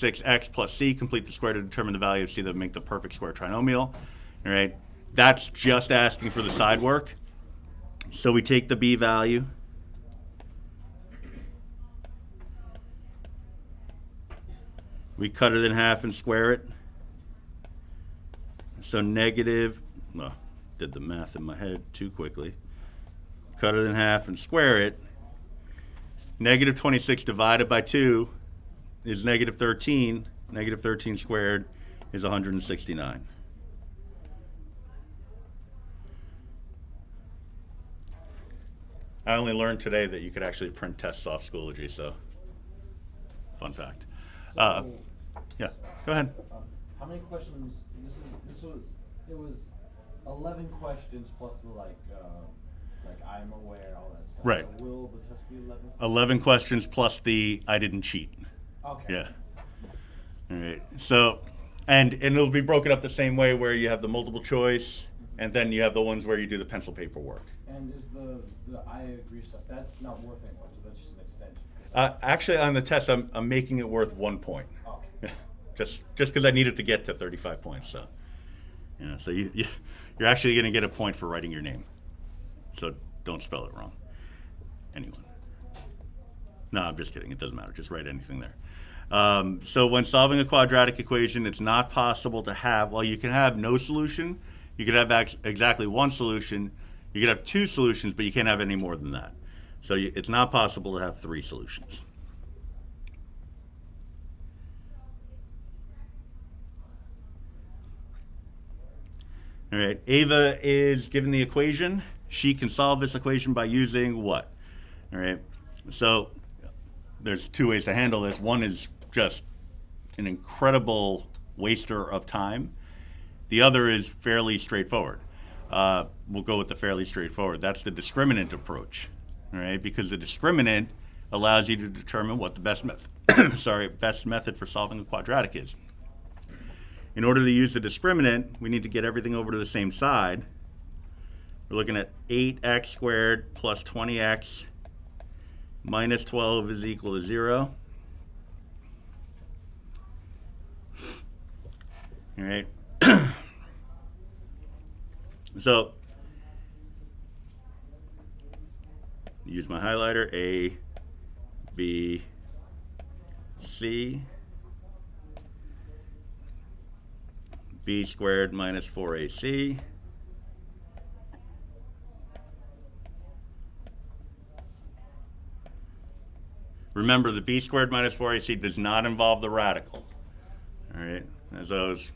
6x plus c, complete the square to determine the value of c that would make the perfect square trinomial. All right, that's just asking for the side work. So we take the b value, we cut it in half and square it. So negative, well, did the math in my head too quickly. Cut it in half and square it. Negative 26 divided by 2 is negative 13. Negative 13 squared is 169. I only learned today that you could actually print tests off Schoology, so fun fact. Yeah, go ahead. How many questions? It was 11 questions plus the like I'm aware, all that stuff. Right. So will the test be 11? 11 questions plus the I didn't cheat. Okay. Yeah. All right. So, and it'll be broken up the same way where you have the multiple choice, and then you have the ones where you do the pencil paper work. And is the I agree stuff, that's not worth anything, so that's just an extension? Actually, on the test, I'm making it worth 1 point. Okay. just because I needed to get to 35 points. So, so you're actually going to get a point for writing your name. So don't spell it wrong. Anyone. No, I'm just kidding. It doesn't matter. Just write anything there. So when solving a quadratic equation, it's not possible to have, well, you can have no solution. You could have exactly one solution. You could have 2 solutions, but you can't have any more than that. So it's not possible to have 3 solutions. All right, Ava is given the equation. She can solve this equation by using what? All right, so there's 2 ways to handle this. One is just an incredible waster of time. The other is fairly straightforward. We'll go with the fairly straightforward. That's the discriminant approach, all right? Because the discriminant allows you to determine what the best method for solving a quadratic is. In order to use the discriminant, we need to get everything over to the same side. We're looking at 8x squared plus 20x minus 12 is equal to 0. All right. So, use my highlighter, A, B, C, B squared minus 4AC. Remember, the B squared minus 4AC does not involve the radical. All right, as I was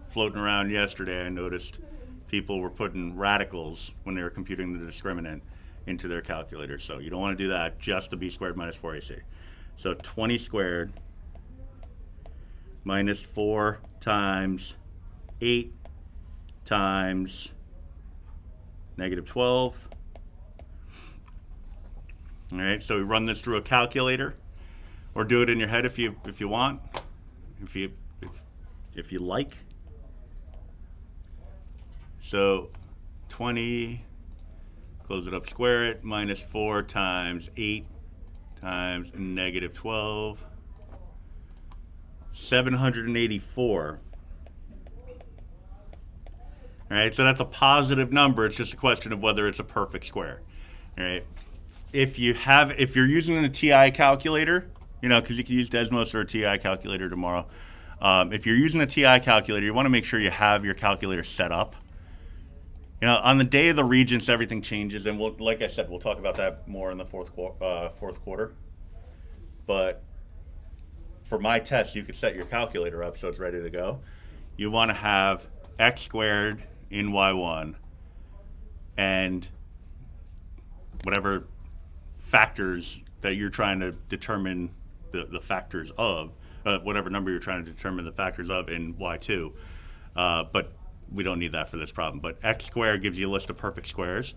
floating around yesterday, I noticed people were putting radicals when they were computing the discriminant into their calculator. So you don't want to do that, just the B squared minus 4AC. So 20 squared minus 4 times 8 times negative 12. All right, so we run this through a calculator, or do it in your head if you want, if you like. So 20, close it up, square it, minus 4 times 8 times negative 12, 784. All right, so that's a positive number. It's just a question of whether it's a perfect square. All right, if you're using a TI calculator, because you can use Desmos or a TI calculator tomorrow. If you're using a TI calculator, you want to make sure you have your calculator set up. On the day of the Regents, everything changes, and like I said, we'll talk about that more in the fourth quarter. But for my test, you could set your calculator up so it's ready to go. You want to have x squared in y1 and whatever factors that you're trying to determine the factors of, whatever number you're trying to determine the factors of in y2. But we don't need that for this problem. But x squared gives you a list of perfect squares.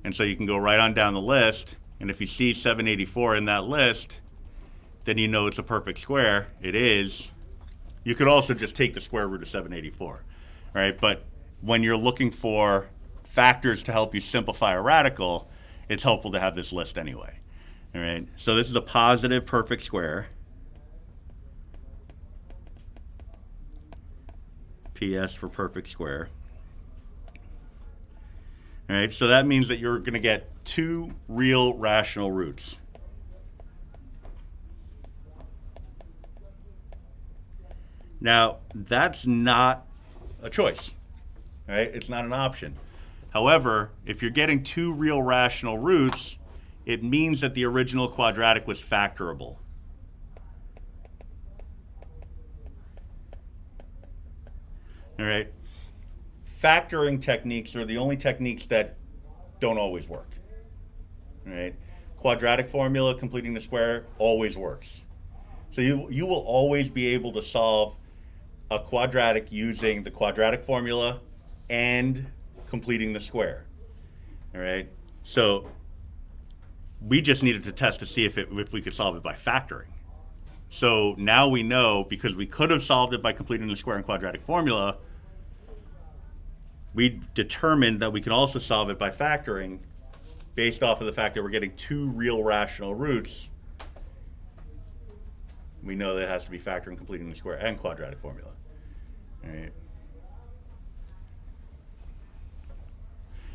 And so you can go right on down the list, and if you see 784 in that list, then you know it's a perfect square. It is. You could also just take the square root of 784, right? But when you're looking for factors to help you simplify a radical, it's helpful to have this list anyway. All right. So this is a positive perfect square. PS for perfect square. All right, so that means that you're going to get two real rational roots. Now, that's not a choice, right? It's not an option. However, if you're getting two real rational roots, it means that the original quadratic was factorable. All right? Factoring techniques are the only techniques that don't always work. All right? Quadratic formula, completing the square, always works. So you will always be able to solve a quadratic using the quadratic formula and completing the square. All right? So we just needed to test to see if we could solve it by factoring. So now we know, because we could have solved it by completing the square and quadratic formula, we determined that we can also solve it by factoring based off of the fact that we're getting two real rational roots. We know that it has to be factoring, completing the square, and quadratic formula. All right.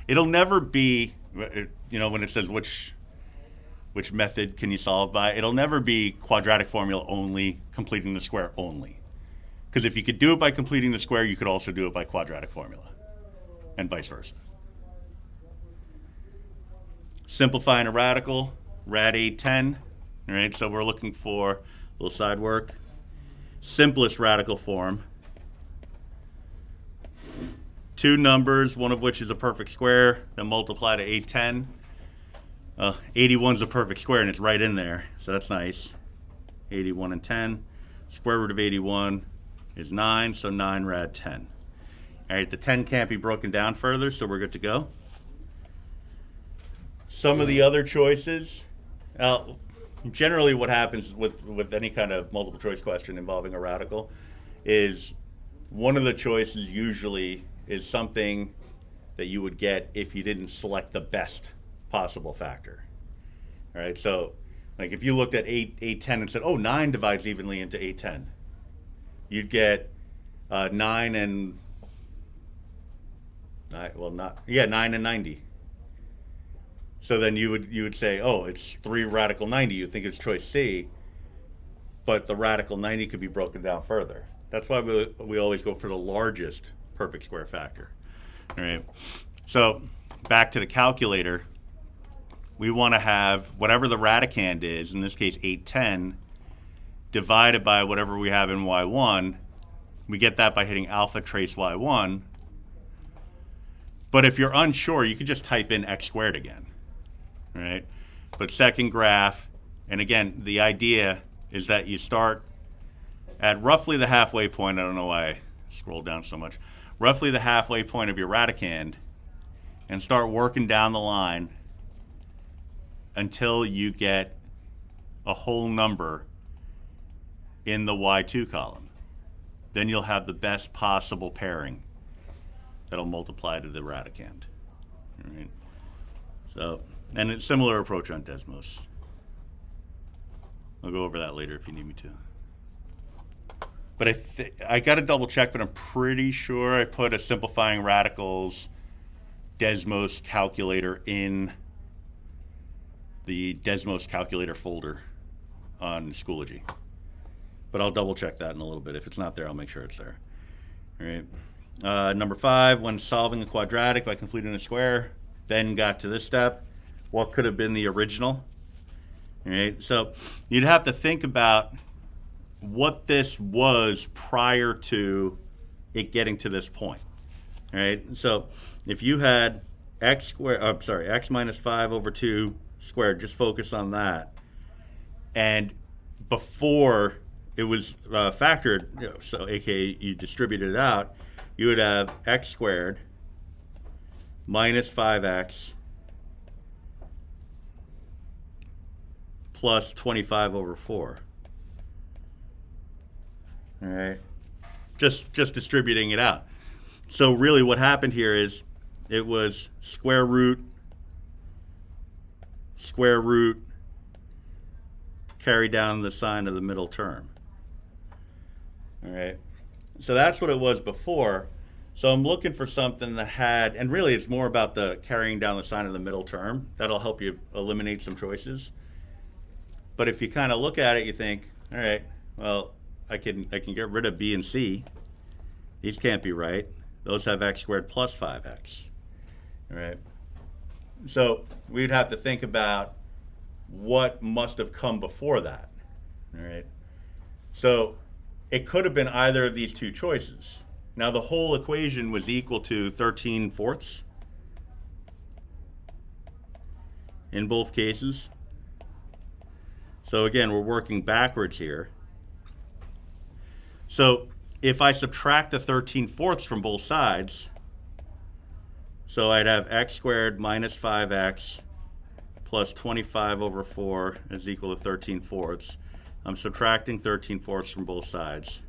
It'll never be, when it says which method can you solve by, it'll never be quadratic formula only, completing the square only. Because if you could do it by completing the square, you could also do it by quadratic formula, and vice versa. Simplifying a radical, rad 810. All right, so we're looking for a little side work. Simplest radical form. Two numbers, one of which is a perfect square, then multiply to 810. 81 is a perfect square, and it's right in there, so that's nice. 81 and 10. Square root of 81 is 9, so 9 rad 10. All right, the 10 can't be broken down further, so we're good to go. Some of the other choices, generally what happens with any kind of multiple choice question involving a radical is one of the choices usually is something that you would get if you didn't select the best possible factor. All right, so like if you looked at 810 and said, oh, 9 divides evenly into 810, you'd get 9 and 90. So then you would say, oh, it's 3 radical 90. You think it's choice C, but the radical 90 could be broken down further. That's why we always go for the largest perfect square factor. All right. So back to the calculator, we want to have whatever the radicand is, in this case 810, divided by whatever we have in y1. We get that by hitting alpha trace y1. But if you're unsure, you could just type in x squared again. All right? But second graph, and again, the idea is that you start at roughly the halfway point. I don't know why I scrolled down so much. Roughly the halfway point of your radicand, and start working down the line until you get a whole number in the y2 column. Then you'll have the best possible pairing that'll multiply to the radicand. All right? So, and it's a similar approach on Desmos. I'll go over that later if you need me to. But I got to double check, but I'm pretty sure I put a simplifying radicals Desmos calculator in the Desmos calculator folder on Schoology. But I'll double check that in a little bit. If it's not there, I'll make sure it's there. All right. Number 5, when solving a quadratic by completing a square, Ben got to this step. What could have been the original? All right. So you'd have to think about what this was prior to it getting to this point. All right. So if you had x minus 5 over 2 squared, just focus on that. And before it was factored, so aka you distributed it out, you would have x squared minus 5x plus 25 over 4. All right, just distributing it out. So really what happened here is it was square root, carry down the sign of the middle term. All right, So that's what it was before. So I'm looking for something that had, and really it's more about the carrying down the sign of the middle term. That'll help you eliminate some choices. But if you kind of look at it, you think, all right, well, I can get rid of B and C. These can't be right. Those have x squared plus 5x. All right. So we'd have to think about what must have come before that. All right. So it could have been either of these two choices. Now the whole equation was equal to 13/4 in both cases. So again, we're working backwards here. So if I subtract the 13/4 from both sides, so I'd have x squared minus 5x plus 25 over 4 is equal to 13/4. I'm subtracting 13/4 from both sides.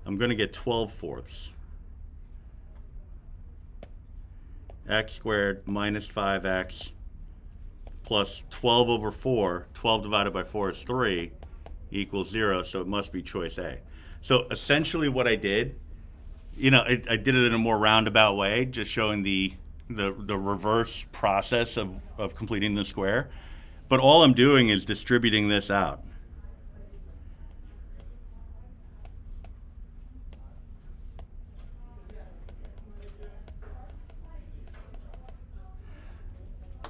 I'm going to get 12/4. X squared minus 5x plus 12 over 4. 12 divided by 4 is 3 equals 0, so it must be choice A. So essentially what I did, I did it in a more roundabout way, just showing the reverse process of completing the square. But all I'm doing is distributing this out.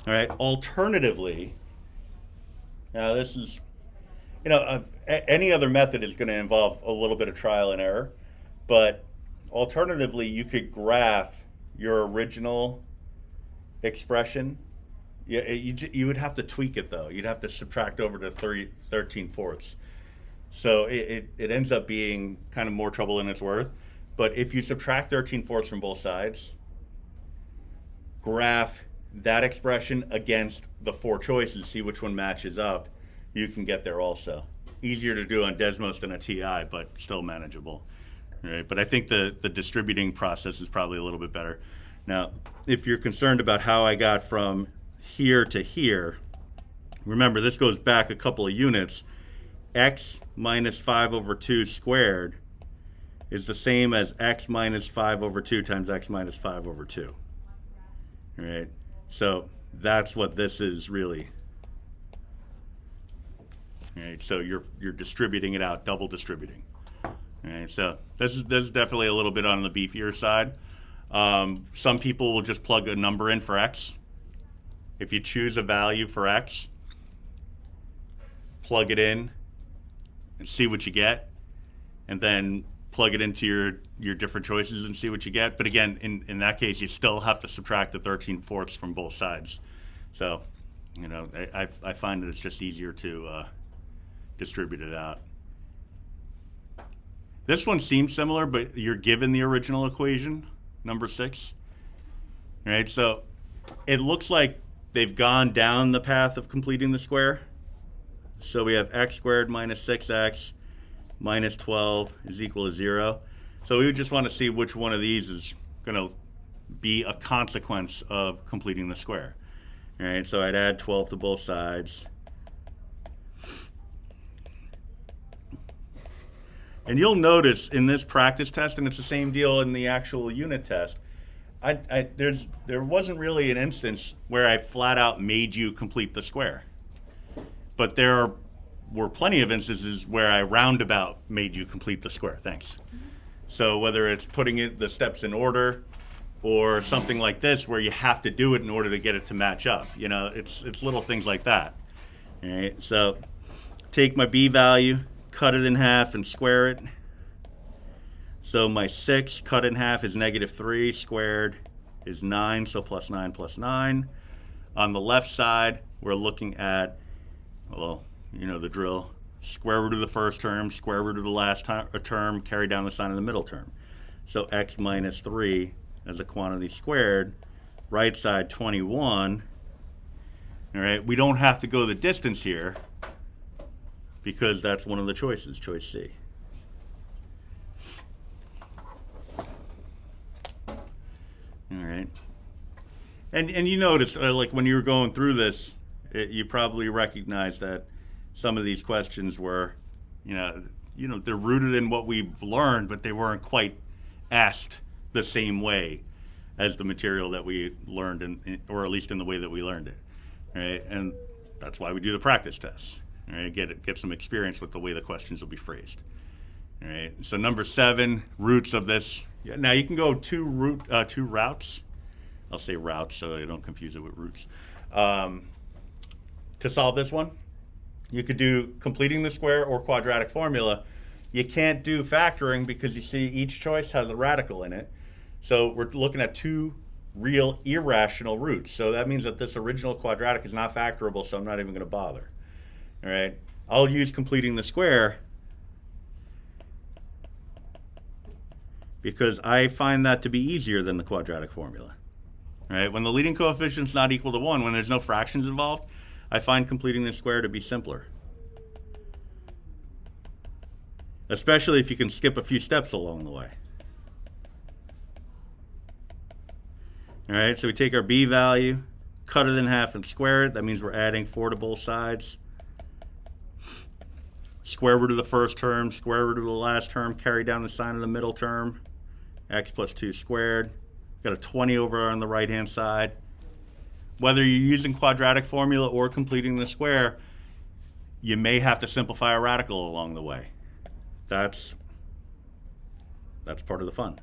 All right, alternatively, now this is, any other method is going to involve a little bit of trial and error, but alternatively, you could graph your original expression. You would have to tweak it, though. You'd have to subtract over to 13/4. So it ends up being kind of more trouble than it's worth. But if you subtract 13/4 from both sides, graph that expression against the 4 choices, see which one matches up, you can get there also. Easier to do on Desmos than a TI, but still manageable. Right? But I think the distributing process is probably a little bit better. Now, if you're concerned about how I got from here to here, remember this goes back a couple of units. X minus 5 over 2 squared is the same as x minus 5 over 2 times x minus 5 over 2. All right? So that's what this is really. All right, so you're distributing it out, double distributing. All right, so this is definitely a little bit on the beefier side. Some people will just plug a number in for x. If you choose a value for x, plug it in and see what you get, and then plug it into your different choices and see what you get. But again, in that case, you still have to subtract the 13/4 from both sides. So, I find that it's just easier to distribute it out. This one seems similar, but you're given the original equation, number 6. All right, so it looks like they've gone down the path of completing the square. So we have x squared minus 6x minus 12 is equal to 0. So we would just want to see which one of these is going to be a consequence of completing the square. All right, so I'd add 12 to both sides. And you'll notice in this practice test, and it's the same deal in the actual unit test, there wasn't really an instance where I flat out made you complete the square. But there were plenty of instances where I roundabout made you complete the square. Thanks. So whether it's putting the steps in order or something like this where you have to do it in order to get it to match up. It's little things like that. All right, so take my b value, cut it in half, and square it. So my 6 cut in half is -3, squared is 9, so plus 9 plus 9. On the left side, we're looking at, the drill, square root of the first term, square root of the last term, carry down the sign of the middle term. So x minus 3 as a quantity squared, right side 21. All right, we don't have to go the distance here because that's one of the choices, choice C. All right. And you notice, like when you were going through this, you probably recognized that some of these questions were, they're rooted in what we've learned, but they weren't quite asked the same way as the material that we learned, or at least in the way that we learned it, right? And that's why we do the practice tests, right? Get some experience with the way the questions will be phrased, all right? So number 7, roots of this. Now you can go two routes. I'll say routes so you don't confuse it with roots. To solve this one, you could do completing the square or quadratic formula. You can't do factoring because you see each choice has a radical in it. So we're looking at 2 real irrational roots. So that means that this original quadratic is not factorable, so I'm not even going to bother. All right, I'll use completing the square because I find that to be easier than the quadratic formula. All right, when the leading coefficient's not equal to 1, when there's no fractions involved, I find completing the square to be simpler. Especially if you can skip a few steps along the way. All right, so we take our b value, cut it in half and square it. That means we're adding 4 to both sides. Square root of the first term, square root of the last term, carry down the sign of the middle term. X plus 2 squared. Got a 20 over on the right-hand side. Whether you're using quadratic formula or completing the square, you may have to simplify a radical along the way. That's part of the fun.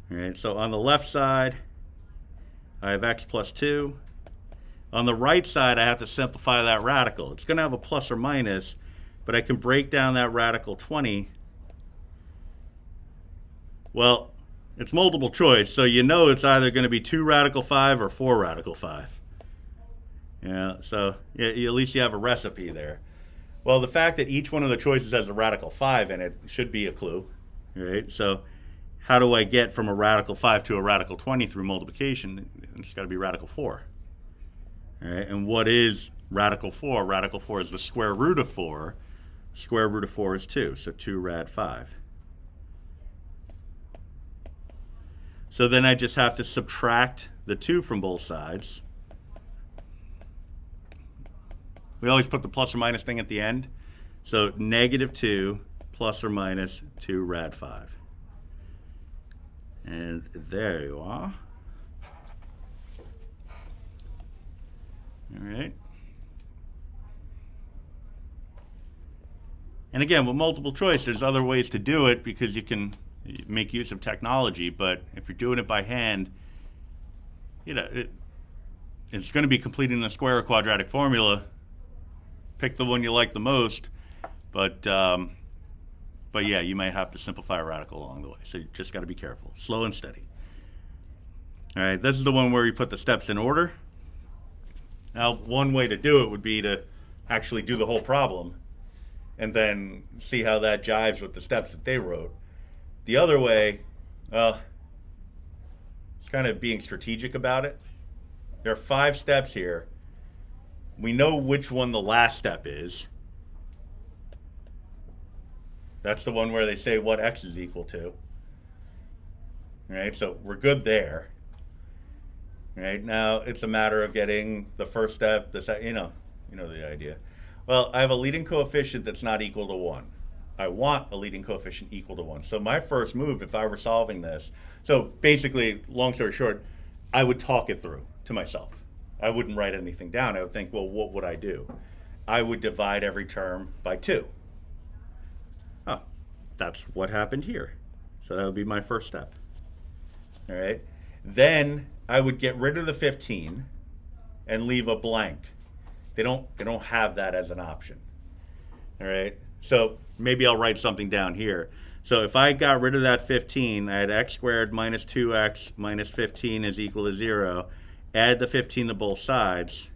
All right, so on the left side, I have x plus 2. On the right side, I have to simplify that radical. It's going to have a plus or minus, but I can break down that radical 20. Well, it's multiple choice, so you know it's either going to be 2 radical 5 or 4 radical 5. Yeah, so at least you have a recipe there. Well, the fact that each one of the choices has a radical 5 in it should be a clue, right? So how do I get from a radical 5 to a radical 20 through multiplication? It's got to be radical 4. All right, and what is radical 4? Radical 4 is the square root of 4. Square root of 4 is 2, so 2 rad 5. So then I just have to subtract the 2 from both sides. We always put the plus or minus thing at the end. So negative 2 plus or minus 2 rad 5. And there you are. All right. And again, with multiple choice, there's other ways to do it because you can make use of technology, but if you're doing it by hand, it's going to be completing the square or quadratic formula. Pick the one you like the most, but yeah, you might have to simplify a radical along the way. So you just got to be careful, slow and steady. All right, this is the one where you put the steps in order. Now, one way to do it would be to actually do the whole problem and then see how that jives with the steps that they wrote. The other way, well, it's kind of being strategic about it. There are 5 steps here. We know which one the last step is. That's the one where they say what x is equal to. All right, so we're good there. All right, now it's a matter of getting the first step, you know the idea. Well, I have a leading coefficient that's not equal to 1. I want a leading coefficient equal to 1. So my first move, if I were solving this, so basically, long story short, I would talk it through to myself. I wouldn't write anything down. I would think, well, what would I do? I would divide every term by 2. Oh, that's what happened here. So that would be my first step. All right. Then I would get rid of the 15 and leave a blank. They don't have that as an option. All right. So maybe I'll write something down here. So if I got rid of that 15, I had x squared minus 2x minus 15 is equal to 0. Add the 15 to both sides.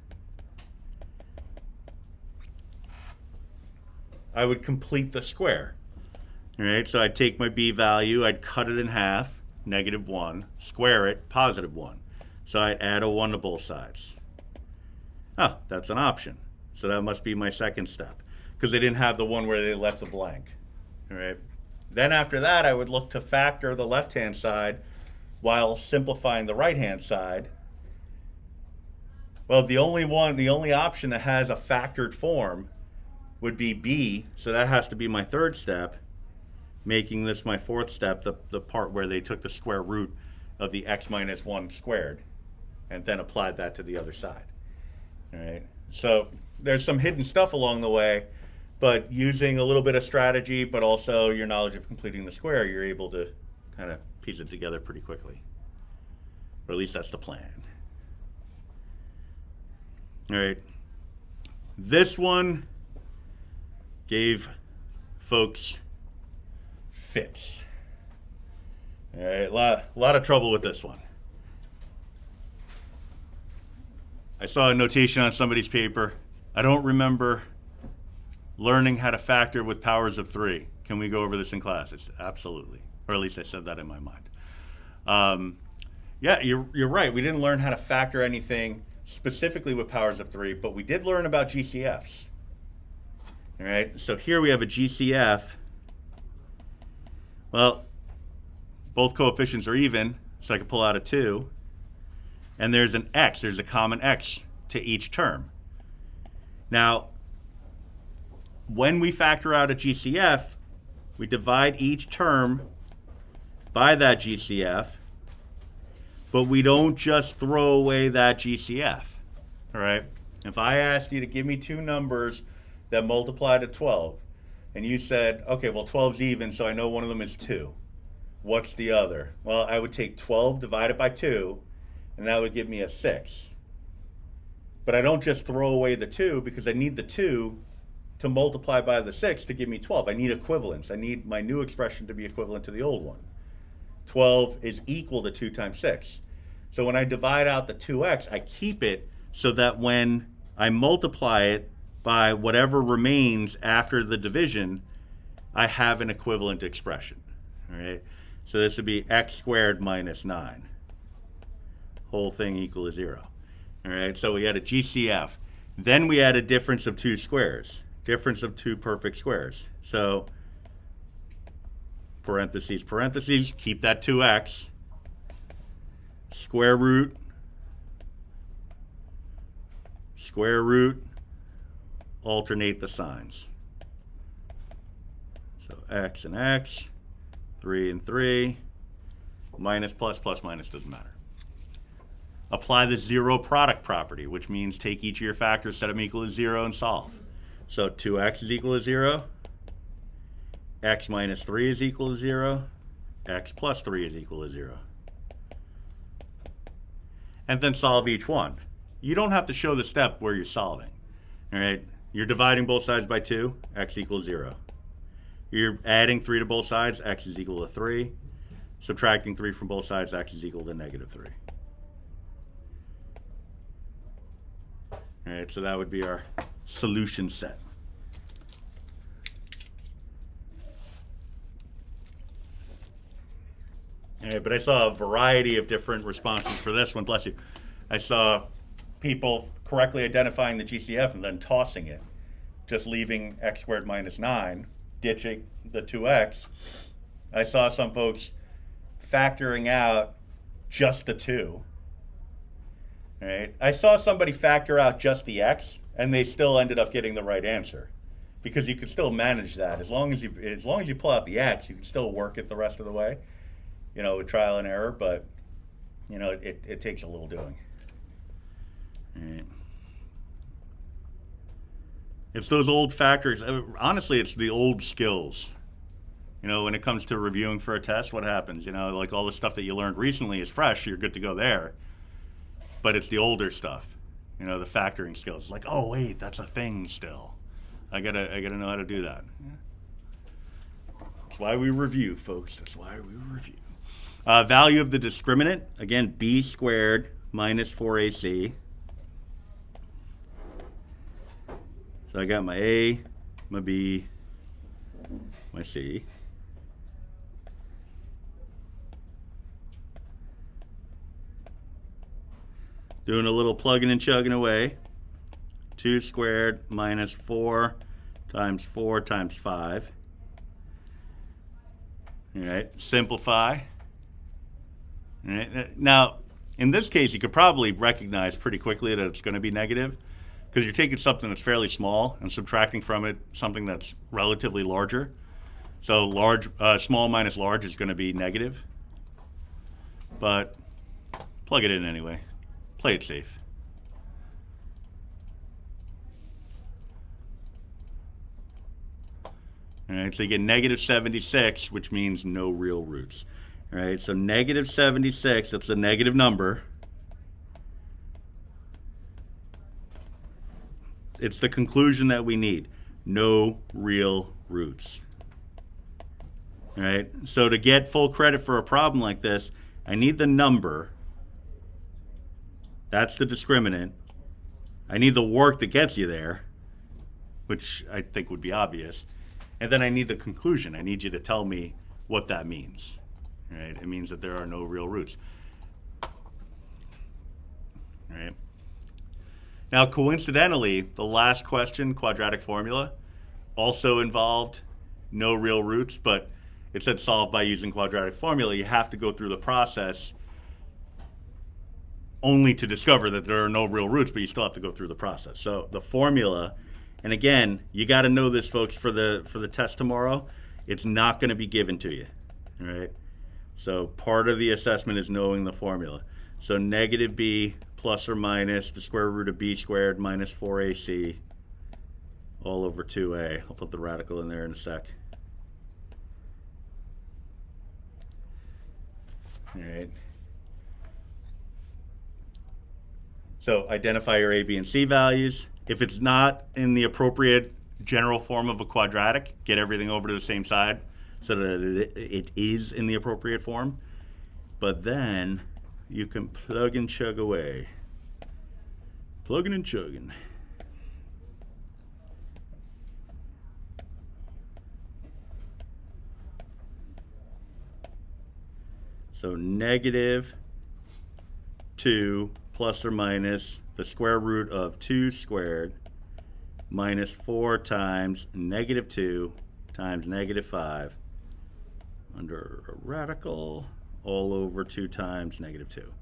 I would complete the square. All right, so I'd take my b value, I'd cut it in half, negative 1, square it, positive 1. So I'd add a 1 to both sides. Oh, that's an option. So that must be my second step, because they didn't have the one where they left a blank. All right. Then after that, I would look to factor the left-hand side while simplifying the right-hand side. Well, the only option that has a factored form would be b, so that has to be my third step, making this my fourth step, the part where they took the square root of the x minus 1 squared and then applied that to the other side. All right. So there's some hidden stuff along the way, but using a little bit of strategy, but also your knowledge of completing the square, you're able to kind of piece it together pretty quickly. Or at least that's the plan. All right. This one gave folks fits. All right, a lot of trouble with this one. I saw a notation on somebody's paper. I don't remember learning how to factor with powers of 3. Can we go over this in class? It's absolutely. Or at least I said that in my mind. Yeah, you're right. We didn't learn how to factor anything specifically with powers of 3, but we did learn about Gcfs. All right, so here we have a Gcf. Well, both coefficients are even, so I can pull out a 2. And there's an x, there's a common x to each term. Now, when we factor out a Gcf, we divide each term by that Gcf, but we don't just throw away that Gcf. All right? If I asked you to give me two numbers that multiply to 12, and you said, okay, well, 12's even, so I know one of them is 2. What's the other? Well, I would take 12 divided by 2, and that would give me a 6. But I don't just throw away the 2 because I need the 2 to multiply by the 6 to give me 12. I need equivalence. I need my new expression to be equivalent to the old one. 12 is equal to 2 times 6. So when I divide out the 2x, I keep it so that when I multiply it by whatever remains after the division, I have an equivalent expression. All right? So this would be x squared minus 9. Whole thing equal to 0. All right, so we had a GCF. Then we had a difference of two squares, difference of two perfect squares. So parentheses, parentheses, keep that 2x. Square root, alternate the signs. So x and x, 3 and 3, minus, plus, minus, doesn't matter. Apply the zero product property, which means take each of your factors, set them equal to 0, and solve. So 2x is equal to 0, x minus 3 is equal to 0, x plus 3 is equal to 0. And then solve each one. You don't have to show the step where you're solving. All right? You're dividing both sides by 2, x equals 0. You're adding 3 to both sides, x is equal to 3. Subtracting 3 from both sides, x is equal to negative 3. All right, so that would be our solution set. All right, but I saw a variety of different responses for this one. Bless you. I saw people correctly identifying the GCF and then tossing it, just leaving x squared minus 9, ditching the 2x. I saw some folks factoring out just the 2. All right. I saw somebody factor out just the x, and they still ended up getting the right answer, because you could still manage that as long as you pull out the x, you can still work it the rest of the way, with trial and error. But it takes a little doing. All right. It's those old factors. Honestly, it's the old skills. When it comes to reviewing for a test, what happens? Like all the stuff that you learned recently is fresh. You're good to go there. But it's the older stuff, the factoring skills. It's like, oh wait, that's a thing still. I gotta know how to do that. That's why we review, folks. That's why we review. Value of the discriminant, again, b squared minus 4ac. So I got my a, my b, my c. Doing a little plugging and chugging away. 2 squared minus 4 times 4 times 5. All right, simplify. All right. Now, in this case, you could probably recognize pretty quickly that it's going to be negative, because you're taking something that's fairly small and subtracting from it something that's relatively larger. So small minus large is going to be negative, but plug it in anyway. Play it safe. All right, so you get negative 76, which means no real roots. All right, so negative 76, that's a negative number. It's the conclusion that we need. No real roots. All right, so to get full credit for a problem like this, I need the number. That's the discriminant. I need the work that gets you there, which I think would be obvious. And then I need the conclusion. I need you to tell me what that means. All right, it means that there are no real roots. All right. Now, coincidentally, the last question, quadratic formula, also involved no real roots, but it said solve by using quadratic formula. You have to go through the process only to discover that there are no real roots, but you still have to go through the process. So the formula, and again, you got to know this, folks, for the test tomorrow. It's not going to be given to you, all right? So part of the assessment is knowing the formula. So negative b plus or minus the square root of b squared minus 4ac all over 2a. I'll put the radical in there in a sec. All right. So identify your a, b, and c values. If it's not in the appropriate general form of a quadratic, get everything over to the same side so that it is in the appropriate form. But then you can plug and chug away. Plugging and chugging. So negative 2 plus or minus the square root of 2 squared minus 4 times negative 2 times negative 5 under a radical all over 2 times negative 2.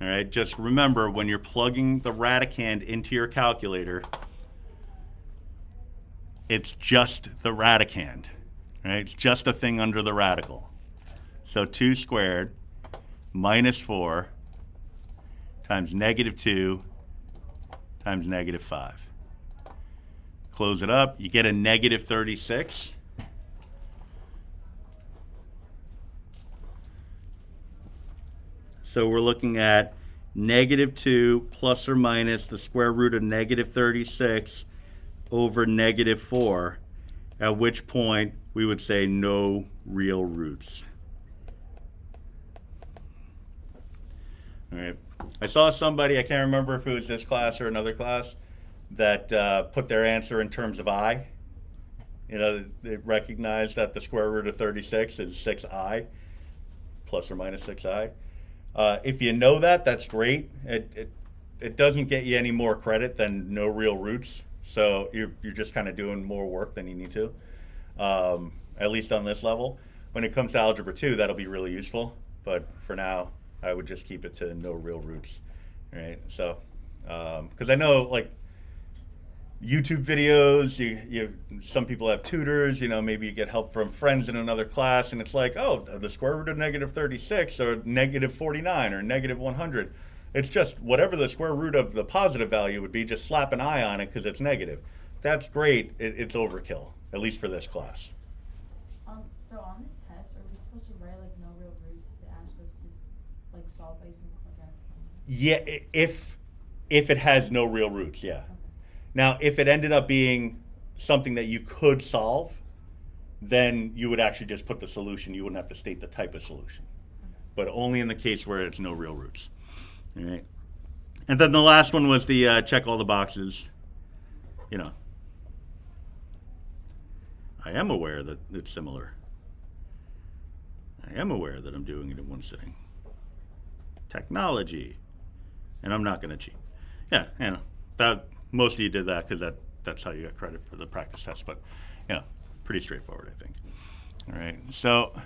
All right, just remember when you're plugging the radicand into your calculator, it's just the radicand, right? It's just a thing under the radical. So 2 squared minus 4 times negative 2 times negative 5. Close it up, you get a negative 36. So we're looking at negative 2 plus or minus the square root of negative 36 over negative 4, at which point we would say no real roots. All right. I saw somebody, I can't remember if it was this class or another class, that put their answer in terms of I. You know, they recognized that the square root of 36 is 6i, plus or minus 6i. If you know that, that's great. It doesn't get you any more credit than no real roots. So you're just kind of doing more work than you need to, at least on this level. When it comes to Algebra 2, that'll be really useful. But for now, I would just keep it to no real roots. All right? So, because I know, like, YouTube videos, some people have tutors, you know, maybe you get help from friends in another class, and it's like, oh, the square root of negative 36 or negative 49 or negative 100. It's just whatever the square root of the positive value would be, just slap an I on it because it's negative. That's great. It's overkill, at least for this class. So on the test, are we supposed to write like no real roots if it asks us to like solve by using quadratic formula? Yeah, if it has no real roots, yeah. Okay. Now, if it ended up being something that you could solve, then you would actually just put the solution. You wouldn't have to state the type of solution. Okay. But only in the case where it's no real roots. All right. And then the last one was the check all the boxes. You know, I am aware that it's similar. I am aware that I'm doing it in one sitting. Technology. And I'm not going to cheat. Yeah, you know, that most of you did that because that's how you got credit for the practice test. But, you know, pretty straightforward, I think. All right. So